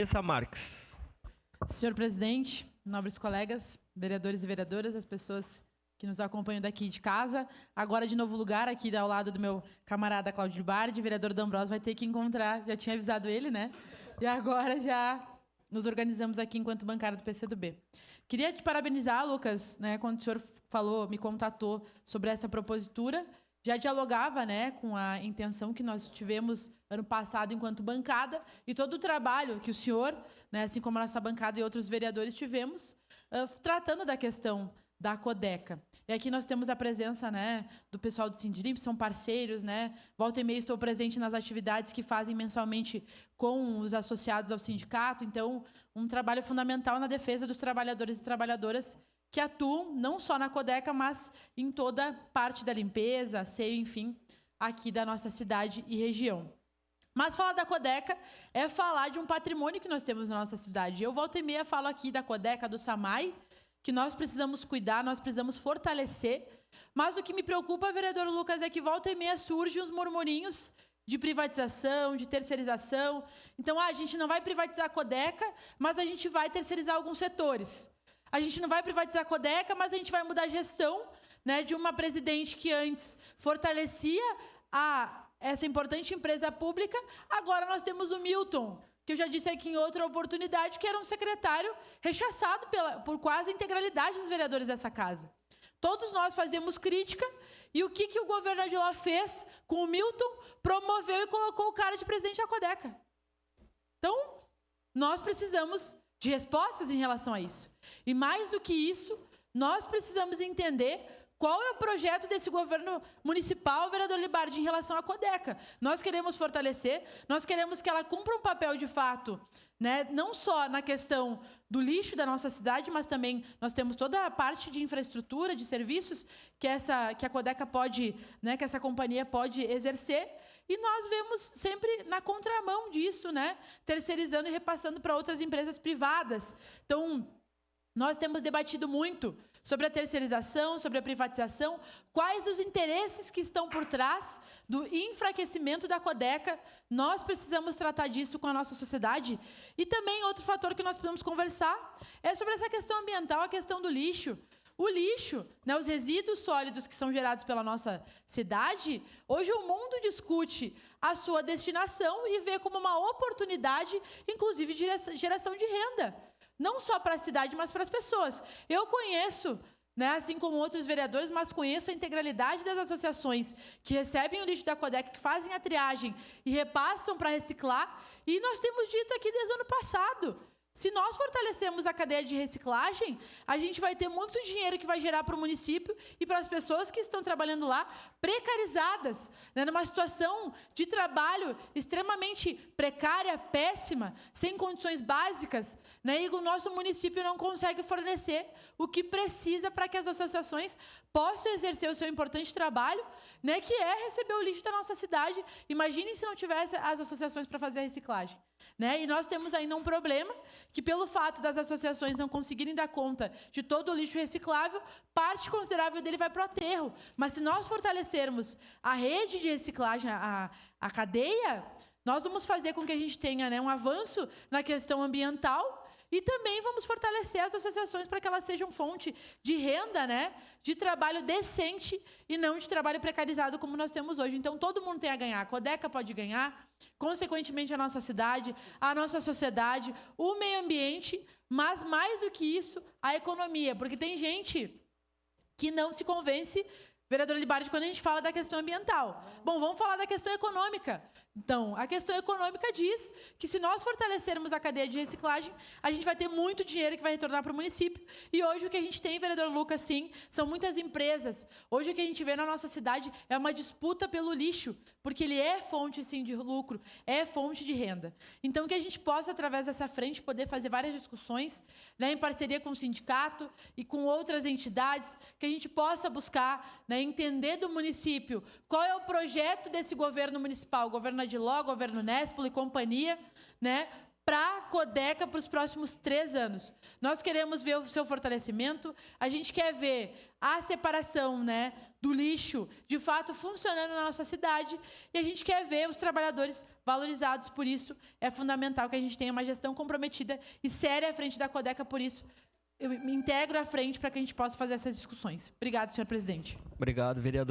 Vanessa Marques. Senhor presidente, nobres colegas, vereadores e vereadoras, as pessoas que nos acompanham daqui de casa, agora de novo lugar, aqui ao lado do meu camarada Cláudio Libardi, vereador D'Ambrosio vai ter que encontrar, já tinha avisado ele, né? E agora já nos organizamos aqui enquanto bancada do PCdoB. Queria te parabenizar, Lucas, né, quando o senhor falou, me contatou sobre essa propositura, já dialogava, né, com a intenção que nós tivemos ano passado enquanto bancada e todo o trabalho que o senhor, né, assim como a nossa bancada e outros vereadores tivemos, tratando da questão da Codeca. E aqui nós temos a presença, né, do pessoal do Sindilimp, são parceiros, né? Volta e meia estou presente nas atividades que fazem mensalmente com os associados ao sindicato. Então, um trabalho fundamental na defesa dos trabalhadores e trabalhadoras que atuam não só na Codeca, mas em toda parte da limpeza, asseio, enfim, aqui da nossa cidade e região. Mas falar da Codeca é falar de um patrimônio que nós temos na nossa cidade. Eu volta e meia falo aqui da Codeca, do SAMAI, que nós precisamos cuidar, nós precisamos fortalecer. Mas o que me preocupa, vereador Lucas, é que volta e meia surgem uns murmurinhos de privatização, de terceirização. Então, a gente não vai privatizar a Codeca, mas a gente vai terceirizar alguns setores. A gente não vai privatizar a Codeca, mas a gente vai mudar a gestão, né, de uma presidente que antes fortalecia essa importante empresa pública. Agora nós temos o Milton, que eu já disse aqui em outra oportunidade, que era um secretário rechaçado por quase a integralidade dos vereadores dessa casa. Todos nós fazemos crítica, e o que o governo Adiló fez com o Milton? Promoveu e colocou o cara de presidente da Codeca. Então, nós precisamos de respostas em relação a isso. E mais do que isso, nós precisamos entender qual é o projeto desse governo municipal, vereador Libardi, em relação à Codeca. Nós queremos fortalecer, nós queremos que ela cumpra um papel de fato, né, não só na questão do lixo da nossa cidade, mas também nós temos toda a parte de infraestrutura, de serviços que a Codeca pode, né, que essa companhia pode exercer, e nós vemos sempre na contramão disso, né, terceirizando e repassando para outras empresas privadas. Então, nós temos debatido muito sobre a terceirização, sobre a privatização, quais os interesses que estão por trás do enfraquecimento da Codeca. Nós precisamos tratar disso com a nossa sociedade. E também outro fator que nós precisamos conversar é sobre essa questão ambiental, a questão do lixo. O lixo, né, os resíduos sólidos que são gerados pela nossa cidade, hoje o mundo discute a sua destinação e vê como uma oportunidade, inclusive, de geração de renda. Não só para a cidade, mas para as pessoas. Eu conheço, né, assim como outros vereadores, mas conheço a integralidade das associações que recebem o lixo da Codeca, que fazem a triagem e repassam para reciclar. E nós temos dito aqui desde o ano passado, se nós fortalecemos a cadeia de reciclagem, a gente vai ter muito dinheiro que vai gerar para o município e para as pessoas que estão trabalhando lá, precarizadas, né, numa situação de trabalho extremamente precária, péssima, sem condições básicas, né, e o nosso município não consegue fornecer o que precisa para que as associações possam exercer o seu importante trabalho, né, que é receber o lixo da nossa cidade. Imaginem se não tivesse as associações para fazer a reciclagem. Né? E nós temos ainda um problema, que pelo fato das associações não conseguirem dar conta de todo o lixo reciclável, parte considerável dele vai para o aterro. Mas se nós fortalecermos a rede de reciclagem, a cadeia, nós vamos fazer com que a gente tenha, né, um avanço na questão ambiental. E também vamos fortalecer as associações para que elas sejam fonte de renda, né, de trabalho decente e não de trabalho precarizado como nós temos hoje. Então, todo mundo tem a ganhar. A Codeca pode ganhar, consequentemente, a nossa cidade, a nossa sociedade, o meio ambiente, mas, mais do que isso, a economia. Porque tem gente que não se convence, vereador Libardi, quando a gente fala da questão ambiental. Bom, vamos falar da questão econômica. Então, a questão econômica diz que se nós fortalecermos a cadeia de reciclagem, a gente vai ter muito dinheiro que vai retornar para o município. E hoje o que a gente tem, vereador Lucas, sim, são muitas empresas. Hoje o que a gente vê na nossa cidade é uma disputa pelo lixo, porque ele é fonte, sim, de lucro, é fonte de renda. Então, que a gente possa, através dessa frente, poder fazer várias discussões, né, em parceria com o sindicato e com outras entidades, que a gente possa buscar, né, entender do município qual é o projeto desse governo municipal, governo Adiló, governo Nespolo e companhia, né, para a Codeca para os próximos 3 anos. Nós queremos ver o seu fortalecimento, a gente quer ver a separação, né, do lixo, de fato, funcionando na nossa cidade, e a gente quer ver os trabalhadores valorizados. Por isso, é fundamental que a gente tenha uma gestão comprometida e séria à frente da Codeca. Por isso, eu me integro à frente para que a gente possa fazer essas discussões. Obrigado, senhor presidente. Obrigado, vereador.